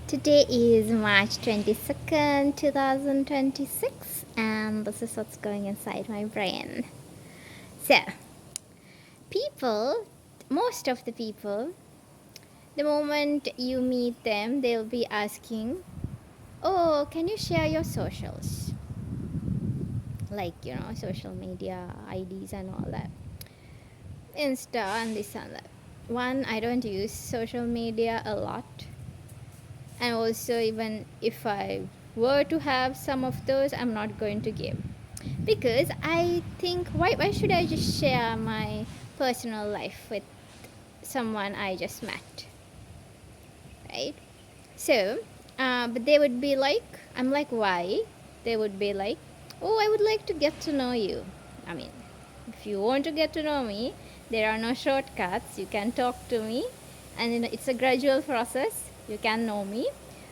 Today is March 22nd, 2026, and this is what's going inside my brain. So, people, most of the people, the moment you meet them, they'll be asking, "Oh, can you share your socials?" Like, social media IDs and all that. Insta and this and that. One, I don't use social media a lot, and also even if I were to have some of those, I'm not going to give, because I think, why should I just share my personal life with someone I just met, right? So but they would be like, I'm like, why? They would be like, oh, I would like to get to know you. I mean, if you want to get to know me, there are no shortcuts. You can talk to me, and it's a gradual process. You can know me.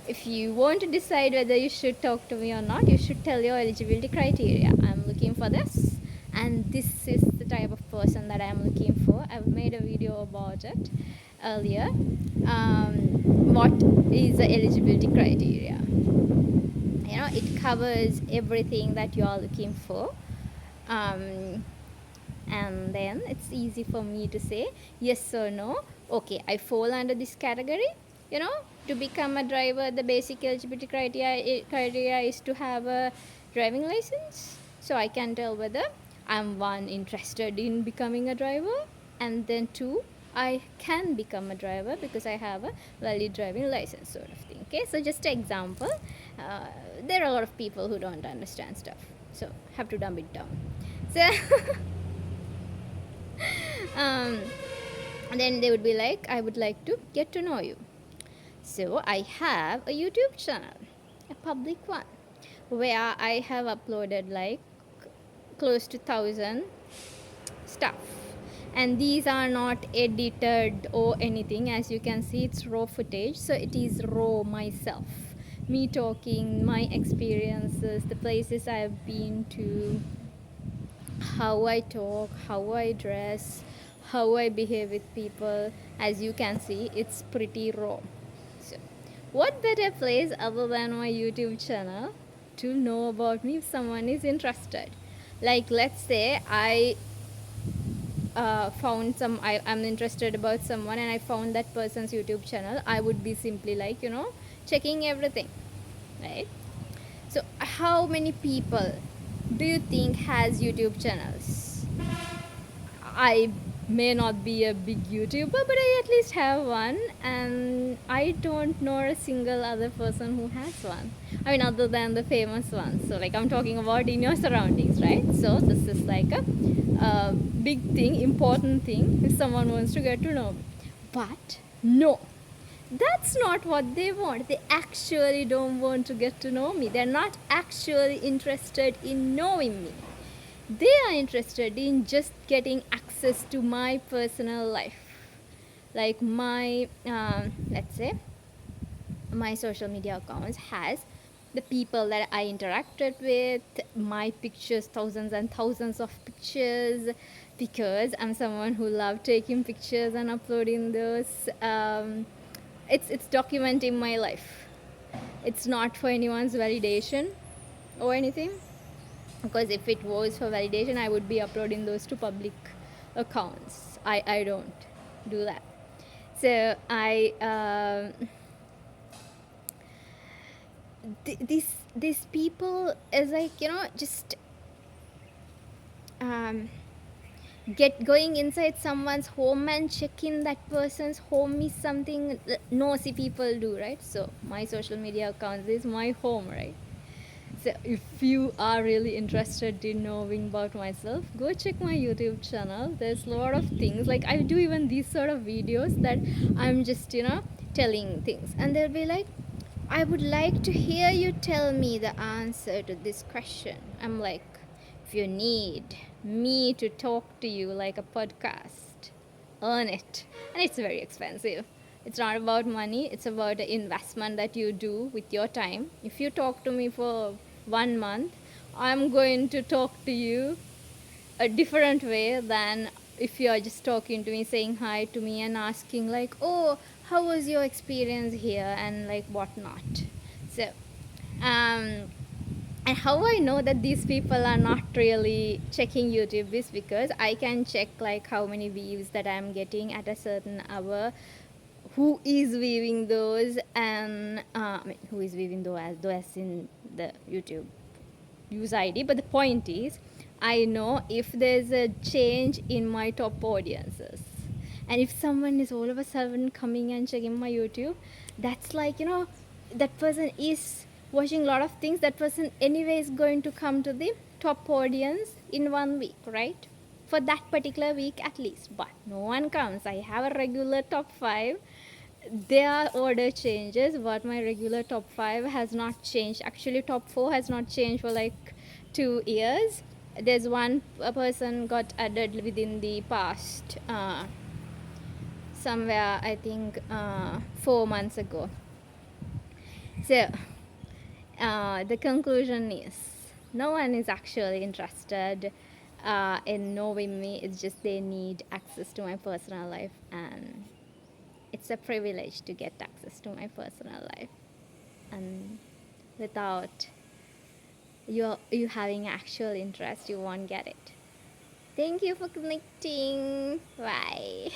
If you want to decide whether you should talk to me or not, you should tell your eligibility criteria. I'm looking for this, and this is the type of person that I'm looking for. I've made a video about it earlier. What is the eligibility criteria? It covers everything that you are looking for. Um, and then it's easy for me to say yes or no. Okay, I fall under this category. To become a driver, the basic eligibility criteria is to have a driving license, so I can tell whether I'm one, interested in becoming a driver, and then two, I can become a driver because I have a valid driving license, sort of thing. Okay, so just an example. uh, there are a lot of people who don't understand stuff, so have to dumb it down. So um, then they would be like, I would like to get to know you. So I have a YouTube channel, a public one, where I have uploaded like close to 1,000 stuff. And these are not edited or anything. As you can see, it's raw footage. So it is raw myself. Me talking, my experiences, the places I've been to, how I talk, how I dress, how I behave with people. As you can see, it's pretty raw. So, what better place other than my YouTube channel to know about me if someone is interested? Like, let's say I I'm interested about someone, and I found that person's YouTube channel. I would be simply like, checking everything, right? So, how many people do you think has YouTube channels? I may not be a big YouTuber, but I at least have one, and I don't know a single other person who has one. I mean, other than the famous ones. So, like, I'm talking about in your surroundings, right? So, this is like a big thing, important thing if someone wants to get to know me. But no, that's not what they want. They actually don't want to get to know me. They're not actually interested in knowing me. They are interested in just getting access to my personal life. Like my, let's say, my social media accounts has the people that I interacted with, my pictures, thousands and thousands of pictures, because I'm someone who love taking pictures and uploading those. It's documenting my life. It's not for anyone's validation or anything, because if it was for validation, I would be uploading those to public accounts. I don't do that. So these people is like, just um, get going inside someone's home and checking that person's home is something nosy people do, right? So my social media account is my home, right? So if you are really interested in knowing about myself, go check my YouTube channel. There's a lot of things. Like, I do even these sort of videos that I'm just, telling things. And they'll be like, I would like to hear you tell me the answer to this question. I'm like, if you need me to talk to you like a podcast, earn it. And it's very expensive. It's not about money, it's about the investment that you do with your time. If you talk to me for 1 month, I'm going to talk to you a different way than if you're just talking to me, saying hi to me and asking like, oh, how was your experience here and like whatnot. So um and how I know that these people are not really checking YouTube is because I can check like how many views that I'm getting at a certain hour, who is viewing those, and I mean, who is viewing those in the YouTube user ID. But the point is, I know if there's a change in my top audiences. And if someone is all of a sudden coming and checking my YouTube, that's like, that person is watching a lot of things. That person, anyway, is going to come to the top audience in 1 week, right? For that particular week at least. But no one comes. I have a regular top 5. There are order changes, but my regular top 5 has not changed. Actually, top 4 has not changed for like 2 years. There's one a person got added within the past somewhere, I think 4 months ago. So the conclusion is no one is actually interested in knowing me. It's just they need access to my personal life, and it's a privilege to get access to my personal life. And without you having actual interest, you won't get it. Thank you for connecting. Bye.